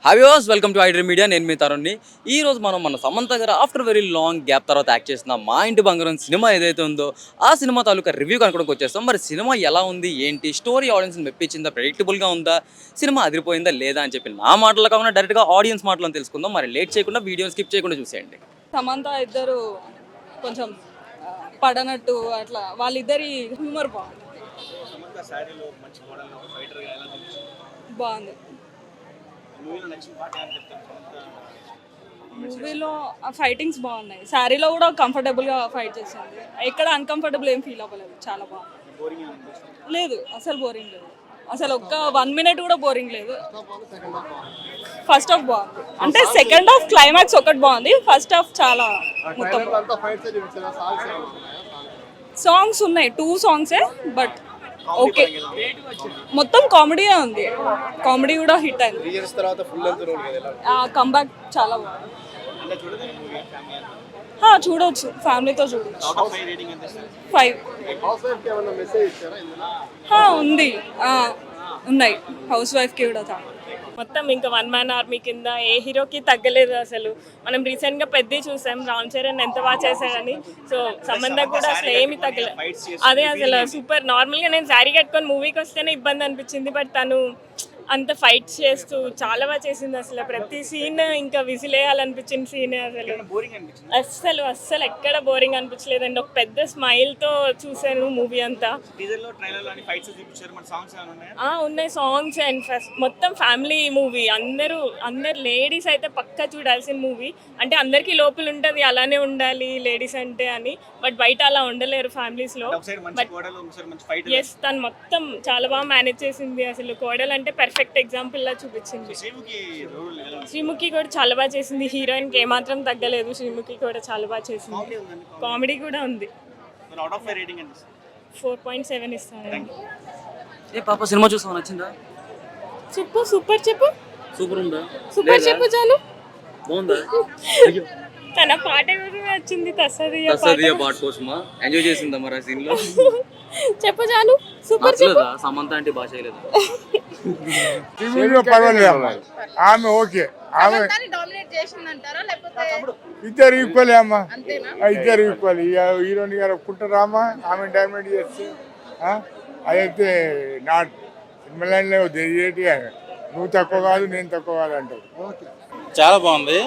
Hi viewers, welcome to iDream media. నేను మీ తరుణ్ని. ఈ రోజు మనం మన సమంత గారు ఆఫ్టర్ వెరీ లాంగ్ గ్యాప్ తర్వాత యాక్ట్ చేసిన మా ఇంటి బంగారం సినిమా ఏదైతే ఉందో ఆ సినిమా తాలూకా రివ్యూ కనుకోవడానికి వచ్చేస్తాం. మరి సినిమా ఎలా ఉంది, ఏంటి, స్టోరీ ఆడియన్స్ని మెప్పించిందా, ప్రెడిక్టబుల్గా ఉందా, సినిమా అదిరిపోయిందా లేదా అని చెప్పి నా మాటలు కాకుండా డైరెక్ట్గా ఆడియన్స్ మాటలను తెలుసుకుందాం. మరి లేట్ చేయకుండా వీడియోని స్కిప్ చేయకుండా చూసేయండి. సమంత ఇద్దరు కొంచెం పడనట్టు అట్లా వాళ్ళిద్దరి హ్యూమర్ బాగుంది. మూవీలో ఆ ఫైటింగ్స్ బాగున్నాయి. శారీలో కూడా కంఫర్టబుల్గా ఫైట్ చేసింది. ఎక్కడ అన్కంఫర్టబుల్ ఏం ఫీల్ అవ్వలేదు. చాలా బాగుంది. లేదు, అసలు బోరింగ్ లేదు. అసలు ఒక్క 1 minute కూడా బోరింగ్ లేదు. ఫస్ట్ హాఫ్ బాగుంది, అంటే సెకండ్ హాఫ్ క్లైమాక్స్ ఒకటి బాగుంది. ఫస్ట్ హాఫ్ చాలా మొత్తం సాంగ్స్ ఉన్నాయి, 2 songs బట్ ఓకే. మొత్తం కామెడీయే ఉంది. కామెడీ కూడా హిట్ అయింది. కంబ్యాక్ చాలా బాగుంది. చూడొచ్చు, ఫ్యామిలీతో చూడొచ్చు. 5 ఉంది. ఉన్నాయి. హౌస్ వైఫ్కి కూడా చాలా. మొత్తం ఇంకా 1 man army కింద ఏ హీరోకి తగ్గలేదు అసలు. మనం రీసెంట్గా పెద్ద చూసాం, రామ్ చరణ్ ఎంత బాగా చేశాడని. సో సంబంధం కూడా అసలు ఏమి తగ్గలేదు. అదే అసలు సూపర్. నార్మల్గా నేను శారీ కట్టుకొని మూవీకి వస్తేనే ఇబ్బంది అనిపించింది, బట్ తను అంత ఫైట్స్ చేస్తూ చాలా బాగా చేసింది. అసలు ప్రతి సీన్ ఇంకా విసిలేయాలనిపించిన సీన్. అసలు అస్సలు ఎక్కడ బోరింగ్ అనిపించలేదండి. ఒక పెద్ద స్మైల్తో చూసాను మూవీ అంతా. ఉన్నాయి సాంగ్స్ అండ్ మొత్తం ఫ్యామిలీ మూవీ. అందరూ లేడీస్ అయితే పక్కా చూడాల్సిన మూవీ. అంటే అందరికీ లోపల ఉంటుంది అలానే ఉండాలి లేడీస్ అంటే అని, బట్ బయట అలా ఉండలేరు ఫ్యామిలీస్లో. ఎస్, తను మొత్తం చాలా బాగా మేనేజ్ చేసింది. అసలు కోడలు అంటే పర్ఫెక్ట్ ఎగ్జాంపుల్ లా చూపించింది. శ్రీముఖి కూడా చాలా బాగా చేసింది. హీరోయిన్కి ఏమాత్రం తగ్గలేదు. శ్రీముఖి కూడా చాలా బాగా చేసింది. కామెడీ కూడా ఉంది. 4.7 ఇస్తాను. ఏ పాప, సినిమా చూసావా, నచ్చిందా? చెప్పు, సూపర్ చెప్పు. సూపర్ ఉందా? సూపర్ చెప్పు చాలు. బాగుందా? తన పాట కూడా వచ్చింది. తస్సదియా పాట కోసమా ఎంజాయ్ చేసిందా మరి ఆ సీన్ లో? చెప్పు చాలు. సూపర్ చెప్పు. సమంత అంటే బాగా చేయలేదు. ఆమె ఓకే, ఆమె ఇద్దరు ఈక్వల్ అమ్మా, ఇద్దరు ఈక్వల్. హీరోని గారు ఒప్పుకుంటారామా, ఆమె డామినేట్ చేస్తే అదైతే నాట్ సినిమా లైన్లో తెలియటి. నువ్వు తక్కువ కాదు, నేను తక్కువ కాదు అంటారు. చాలా బాగుంది.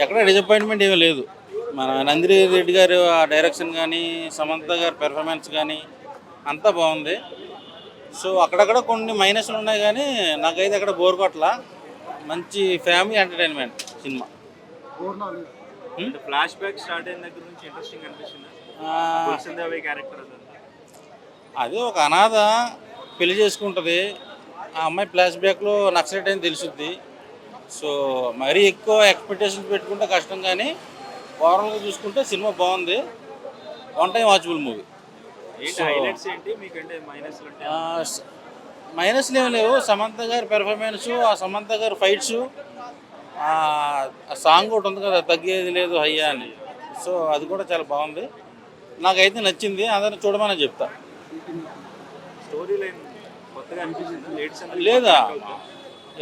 ఎక్కడ డిసప్పాయింట్మెంట్ ఏమీ లేదు. మన నందిని రెడ్డి గారు ఆ డైరెక్షన్ కానీ, సమంత గారి పెర్ఫార్మెన్స్ కానీ అంతా బాగుంది. సో అక్కడక్కడ కొన్ని మైనస్లు ఉన్నాయి, కానీ నాకైతే అక్కడ బోర్ కొట్ల. మంచి family entertainment cinema. Flash back start అయిన దగ్గర నుంచి ఇంట్రెస్టింగ్ అనిపిస్తుంది. అదే ఒక అనాథ పెళ్లి చేసుకుంటుంది. ఆ అమ్మాయి ఫ్లాష్ బ్యాక్లో నక్సలైట్ అని తెలుసుద్ది. సో మరీ ఎక్కువ ఎక్స్పెక్టేషన్స్ పెట్టుకుంటే కష్టం, కానీ ఓవరాల్గా చూసుకుంటే సినిమా బాగుంది. 1 time వాచబుల్ మూవీ. మైనస్లు ఏమి లేవు. సమంత గారి పెర్ఫార్మెన్స్, ఆ సమంత గారి ఫైట్స్, ఆ సాంగ్ ఒకటి ఉంది కదా, తగ్గేది లేదు హయ్యా అని. సో అది కూడా చాలా బాగుంది. నాకైతే నచ్చింది. అందరిని చూడమని చెప్తా. స్టోరీ లైన్ కొత్తగా అనిపించింది. లేడీస్ లేదా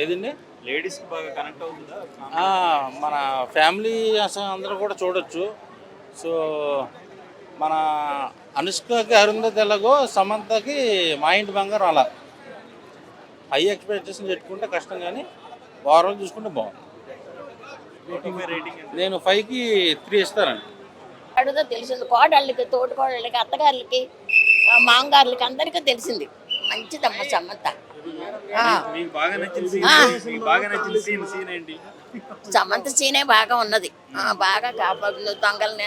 ఏదండి, లేడీస్కి బాగా కనెక్ట్ అవుతుందా? మన ఫ్యామిలీ అసలు అందరూ కూడా చూడొచ్చు. సో మన అనుష్కకి అరుంధతి ఎలాగో సమంతకి మా ఇంటి బంగారం అలా హై ఎక్స్పెక్టేషన్ పెట్టుకుంటే కష్టం, కానీ ఓవరాల్ చూసుకుంటే బాగుంది. నేను 5కి 3 ఇస్తానండి. అడుగుతా తెలిసింది. కోడళ్ళకి, తోటి కోడళ్ళకి, అత్తగారులకి, మాంగారులకి అందరికీ తెలిసింది. మంచిదమ్మ సమంత. సమంత సీనే బాగా ఉన్నది. బాగా కాపాడు దొంగల్ని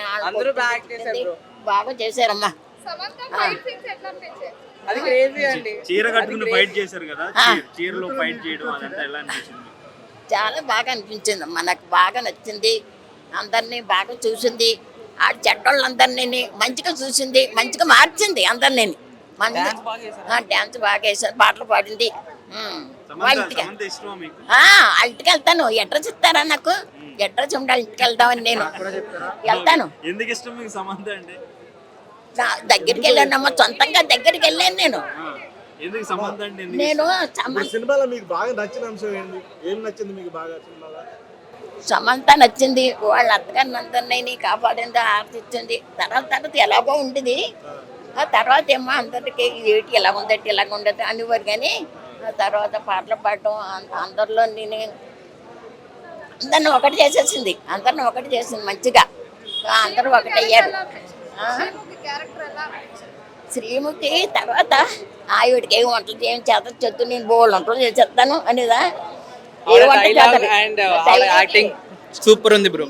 బాగా చేశారమ్మా. చీర కట్టుకుని ఫైట్ చేశారు కదా, చీరలో ఫైట్ చేయడం అదంతా ఎలా అనిపించింది? చాలా బాగా అనిపించింది అమ్మా. నాకు బాగా నచ్చింది. అందరినీ బాగా చూసింది. ఆ చెడ్డోళ్ళందరినీ మంచిగా చూసింది, మంచిగా మార్చింది అందరినీ. డ్యాన్స్ బాగా వేసారు, పాటలు పాడింది. ఇంటికి వెళ్తాను. అడ్రస్ ఇస్తారా నాకు? అడ్రస్ ఉండాలి, ఇంటికి వెళ్దామని నేను వెళ్తాను. ఎందుకు ఇష్టం మీకు సమంత అంటే? దగ్గరికి వెళ్ళానమ్మా, సొంతంగా దగ్గరికి వెళ్ళాను నేను. ఎందుకు సమంత అంటే ఎందుకు నేను ఇప్పుడు సినిమాలో మీకు బాగా నచ్చిన అంశం ఏంటి? ఏం నచ్చింది మీకు బాగా సినిమాలో? సమంత నచ్చింది, వాళ్ళ అత్తగారిని అందరినీ కాపాడింది, ఆర్తిచ్చింది. తర్వాత ఎలాగో ఉంటుంది, ఆ తర్వాత ఏమో అందరికి ఏంటి ఇలా ఉందట్టి ఇలాగ ఉండదు అనేవారు. కానీ ఆ తర్వాత పాటలు పాడటం అందరిలో నేను అందరిని ఒకటి చేసేసింది, అందరిని ఒకటి చేసింది మంచిగా. అందరూ ఒకటయ్యారు. శ్రీముఖి తర్వాత ఆవిడకి ఏం వంటలు ఏం చేత చెప్తూ నేను బోల్ వంటలు చేసేస్తాను అనేదా. అండ్ యాక్టింగ్ సూపర్ ఉంది bro.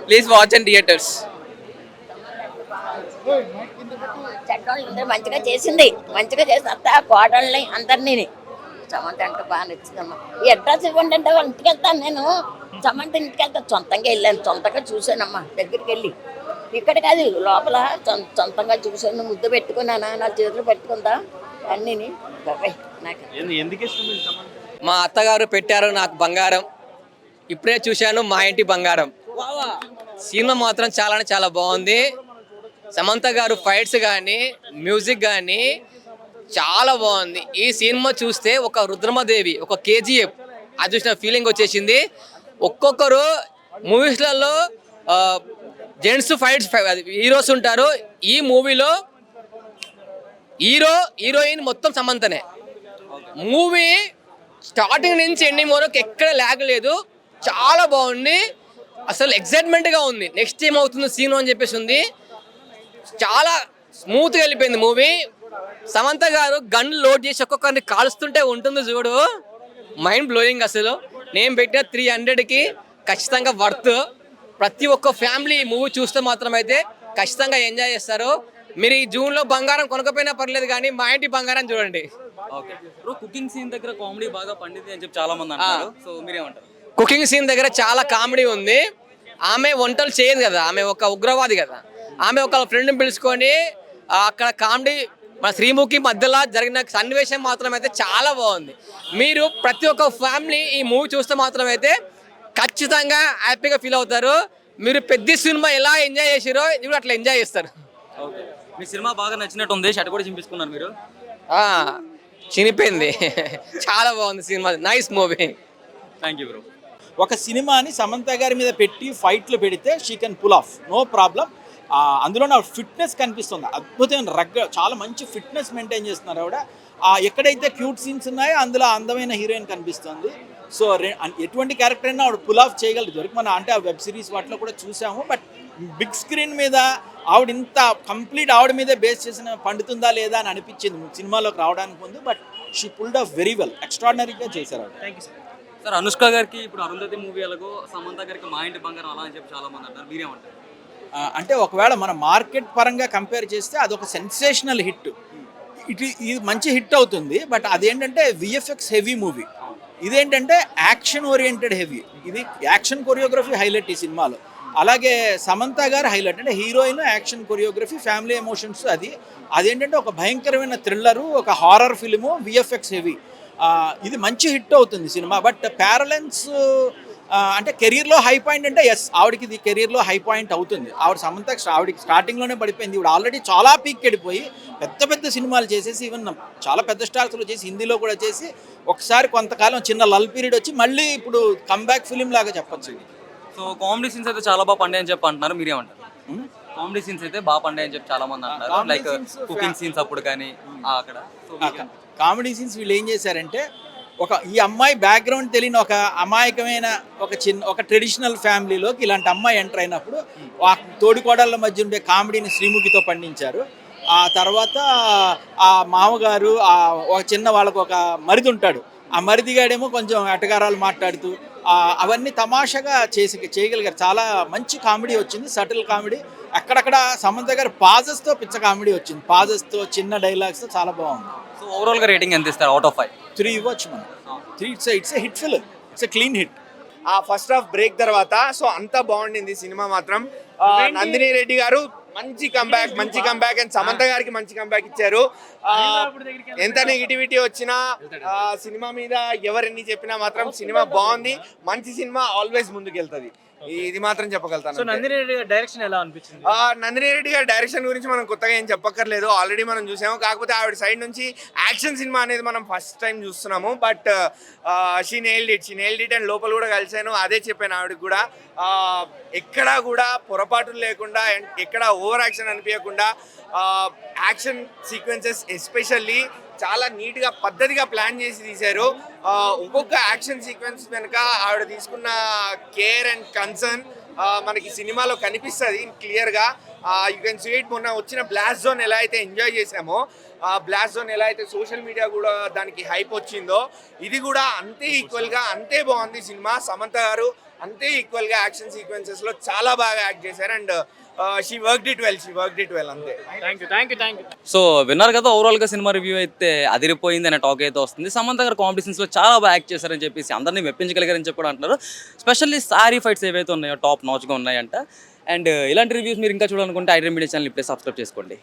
Please watch in theaters. చెడ్డోళ్ళు మంచిగా చేసింది, మంచిగా చేసి అత్త కోడళ్ళని అందరినీ. సమంత అంటే బాగా నచ్చిందమ్మా. ఈ అడ్రస్ ఇవ్వండి అంటే వాళ్ళ ఇంటికి వెళ్తాను నేను. సమంత ఇంటికి వెళ్తాను, సొంతంగా వెళ్ళాను, సొంతంగా చూశానమ్మా దగ్గరికి వెళ్ళి. ఇక్కడ కాదు లోపల సొంతంగా చూశాను, ముద్దు పెట్టుకున్నానా, నా చేతులు పెట్టుకుందా అన్నీని. నాకు ఎందుకు ఇష్టం మీకు సమంత? మా అత్తగారు పెట్టారు నాకు బంగారం. ఇప్పుడే చూశాను మా ఇంటి బంగారం. సినిమా మాత్రం చాలా బాగుంది. సమంత గారు ఫైట్స్ కానీ మ్యూజిక్ కానీ చాలా బాగుంది. ఈ సినిమా చూస్తే ఒక రుద్రమదేవి, ఒక కేజీఎఫ్ అది చూసిన ఫీలింగ్ వచ్చేసింది. ఒక్కొక్కరు మూవీస్లలో జెంట్స్ ఫైట్స్ హీరోస్ ఉంటారు. ఈ మూవీలో హీరోయిన్ మొత్తం సమంతనే. మూవీ స్టార్టింగ్ నుంచి ఎండింగ్ వరకు ఎక్కడ ల్యాగ్ లేదు, చాలా బాగుంది. అసలు ఎక్సైట్మెంట్గా ఉంది, నెక్స్ట్ ఏం అవుతుంది సీన్ అని చెప్పేసి ఉంది. చాలా స్మూత్గా వెళ్ళిపోయింది మూవీ. సమంత గారు గన్ లోడ్ చేసి ఒక్కొక్కరిని కాలుస్తుంటే ఉంటుంది చూడు, మైండ్ బ్లోయింగ్. అసలు నేను పెట్టిన 300కి ఖచ్చితంగా వర్త్. ప్రతి ఒక్క ఫ్యామిలీ మూవీ చూస్తే మాత్రం అయితే ఖచ్చితంగా ఎంజాయ్ చేస్తారు. మీరు ఈ జూన్లో బంగారం కొనకపోయినా పర్లేదు కానీ మా ఇంటి బంగారం చూడండి. ఓకే బ్రో, కుకింగ్ సీన్ దగ్గర కామెడీ బాగా పండింది అని చెప్పి చాలా మంది అంటారు. సో మీరేమంటారు? కుకింగ్ సీన్ దగ్గర చాలా కామెడీ ఉంది. ఆమె వంటలు చేయదు కదా, ఆమె ఒక ఉగ్రవాది కదా. ఆమె ఒక ఫ్రెండ్ని పిలుచుకొని అక్కడ కామెడీ మన శ్రీముఖి మధ్యలో జరిగిన సన్నివేశం మాత్రం అయితే చాలా బాగుంది. మీరు ప్రతి ఒక్క ఫ్యామిలీ ఈ మూవీ చూస్తే మాత్రం అయితే ఖచ్చితంగా హ్యాపీగా ఫీల్ అవుతారు. మీరు పెద్ద సినిమా ఎలా ఎంజాయ్ చేసారో ఇది కూడా అట్లా ఎంజాయ్ చేస్తారు. ఓకే, మీ సినిమా బాగా నచ్చినట్టు ఉంది, షర్ట్ కూడా చింపించుకున్నారు మీరు. చినిపోయింది. చాలా బాగుంది సినిమా, nice movie. Thank you bro. ఒక సినిమాని సమంత గారి మీద పెట్టి ఫైట్లు పెడితే she can pull off, no problem. అందులో నా ఫిట్నెస్ కనిపిస్తుంది, అద్భుతమైన చాలా మంచి ఫిట్నెస్ మెయింటైన్ చేస్తున్నారు ఆవిడ. ఎక్కడైతే క్యూట్ సీన్స్ ఉన్నాయో అందులో అందమైన హీరోయిన్ కనిపిస్తుంది. సో ఎటువంటి క్యారెక్టర్ అయినా ఆవిడ పుల్ ఆఫ్ చేయగలదు. దొరికి మన అంటే ఆ వెబ్ సిరీస్ వాటిలో కూడా చూసాము. బట్ బిగ్ స్క్రీన్ మీద ఆవిడ ఇంత కంప్లీట్ ఆవిడ మీదే బేస్ చేసిన పండుతుందా లేదా అని అనిపించింది సినిమాలోకి రావడానికి ముందు. But she pulled off very well, ఎక్స్ట్రాడినరీగా చేశారు ఆవిడ. Thank you sir. Sir, Anushka గారికి ఇప్పుడు అరుంధతి మూవీ ఎలాగో సమంత గారికి మా ఇంటి బంగారం అలా అని చెప్పి చాలా మంది అంటారు, మీరేమంటారు? అంటే ఒకవేళ మన మార్కెట్ పరంగా కంపేర్ చేస్తే అదొక సెన్సేషనల్ హిట్. ఇది మంచి హిట్ అవుతుంది. బట్ అదేంటంటే విఎఫ్ఎక్స్ హెవీ మూవీ, ఇదేంటంటే యాక్షన్ ఓరియంటెడ్ హెవీ. ఇది యాక్షన్ కొరియోగ్రఫీ హైలైట్ ఈ సినిమాలో. అలాగే సమంత గారు హైలైట్, అంటే heroine, action choreography, family emotions. అదేంటంటే ఒక భయంకరమైన థ్రిల్లరు, ఒక హారర్ ఫిలిము, విఎఫ్ఎక్స్ హెవీ. ఇది మంచి హిట్ అవుతుంది సినిమా. బట్ ప్యారలెన్స్ అంటే కెరీర్లో హై పాయింట్ అంటే ఎస్, ఆవిడకి ఇది కెరీర్లో హై పాయింట్ అవుతుంది. ఆవిడకి స్టార్టింగ్లోనే పడిపోయింది. ఇప్పుడు ఆల్రెడీ చాలా పీక్ వెళ్ళిపోయి పెద్ద పెద్ద సినిమాలు చేసేసి, ఈవెన్ చాలా పెద్ద స్టార్స్లో చేసి, హిందీలో కూడా చేసి, ఒకసారి కొంతకాలం చిన్న లల్ పీరియడ్ వచ్చి మళ్ళీ ఇప్పుడు కమ్బ్యాక్ ఫిలిం లాగా చెప్పొచ్చు ఇది. సో కామెడీ సీన్స్ అయితే చాలా బాగా పండాయని చెప్పి అంటున్నారు, మీరేమంటారు? కామెడీ సీన్స్ అయితే బాగా పండాయని చెప్పి చాలా మంది అంటున్నారు, లైక్ కుకింగ్ సీన్స్ అప్పుడు కానీ అక్కడ. కామెడీ సీన్స్ వీళ్ళు ఏం చేశారంటే, ఈ అమ్మాయి బ్యాక్గ్రౌండ్ తెలియని ఒక అమాయకమైన ఒక ట్రెడిషనల్ ఫ్యామిలీలోకి ఇలాంటి అమ్మాయి ఎంటర్ అయినప్పుడు ఆ తోడికోడళ్ళ మధ్య ఉండే కామెడీని శ్రీముఖితో పండించారు. ఆ తర్వాత ఆ మామగారు ఒక చిన్న వాళ్ళకు ఒక మరిది ఉంటాడు, ఆ మరిదిగాడేమో కొంచెం ఎటగారాలు మాట్లాడుతూ అవన్నీ తమాషాగా చేయగలిగారు. చాలా మంచి కామెడీ వచ్చింది, సటిల్ కామెడీ. అక్కడక్కడ సమంత గారు పాజెస్తో పిచ్చ కామెడీ వచ్చింది, పాజెస్తో చిన్న డైలాగ్స్తో చాలా బాగుంది. సో ఓవరాల్గా రేటింగ్ ఎంత ఇస్తారు అవుట్ ఆఫ్ 5? 3 ఇవ్వచ్చు మనం. 3 it's a hit film, it's a clean hit. ఆ ఫస్ట్ హాఫ్ బ్రేక్ తర్వాత సో అంతా బాగుండింది సినిమా మాత్రం. నందిని రెడ్డి గారు మంచి కంబ్యాక్ అండ్ సమంత గారికి మంచి కంబ్యాక్ ఇచ్చారు. ఎంత నెగిటివిటీ వచ్చినా సినిమా మీద ఎవరెన్ని చెప్పినా మాత్రం సినిమా బాగుంది. మంచి సినిమా ఆల్వేస్ ముందుకెళ్తుంది. ఇది మాత్రం సో చెప్పగలుగుతాను. నందిని రెడ్డి గారి డైరెక్షన్ ఎలా అనిపించింది? నందిని రెడ్డి గారి డైరెక్షన్ గురించి మనం కొత్తగా ఏం చెప్పక్కర్లేదు, ఆల్రెడీ మనం చూసాము. కాకపోతే ఆవిడ సైడ్ నుంచి యాక్షన్ సినిమా అనేది మనం ఫస్ట్ టైం చూస్తున్నాము. But she nailed it and లోపల కూడా కలిసాను, అదే చెప్పాను ఆవిడకి కూడా. ఎక్కడా కూడా పొరపాటులు లేకుండా అండ్ ఎక్కడ ఓవర్ యాక్షన్ అనిపించకుండా యాక్షన్ సీక్వెన్సెస్ ఎస్పెషల్లీ చాలా నీట్గా పద్ధతిగా ప్లాన్ చేసి తీశారు. ఒక్కొక్క యాక్షన్ సీక్వెన్స్ వెనుక ఆవిడ తీసుకున్న కేర్ అండ్ కన్సర్న్ మనకి సినిమాలో కనిపిస్తుంది క్లియర్గా. You can see it. మొన్న వచ్చిన బ్లాస్ట్ జోన్ ఎలా అయితే ఎంజాయ్ చేసామో, ఆ బ్లాస్ట్ జోన్ ఎలా అయితే సోషల్ మీడియా కూడా దానికి హైప్ వచ్చిందో, ఇది కూడా అంతే ఈక్వల్గా అంతే బాగుంది సినిమా. సమంత గారు అంతే ఈక్వల్గా యాక్షన్ సీక్వెన్సెస్లో చాలా బాగా యాక్ట్ చేశారు and she worked it well అంతే. Thank you. సో విన్నారు కదా, ఓవరాల్గా సినిమా రివ్యూ అయితే అదిరిపోయింది అనే టాక్ అయితే వస్తుంది. సమంత గారు కాంపిటీషన్స్లో చాలా బాగా యాక్ట్ చేశారని చెప్పేసి అందరినీ మెప్పించగలిగారని చెప్పి కూడా అంటున్నారు. స్పెషల్లీ సారీ ఫైట్స్ ఏవైతే ఉన్నాయో టాప్ నాచ్గా ఉన్నాయంట. అండ్ ఇలాంటి రివ్యూస్ మీరు ఇంకా చూడాలనుకుంటే ఐడ్రీమ్ మీడియా ఛానల్ ఇప్పుడే సబ్స్క్రైబ్ చేసుకోండి.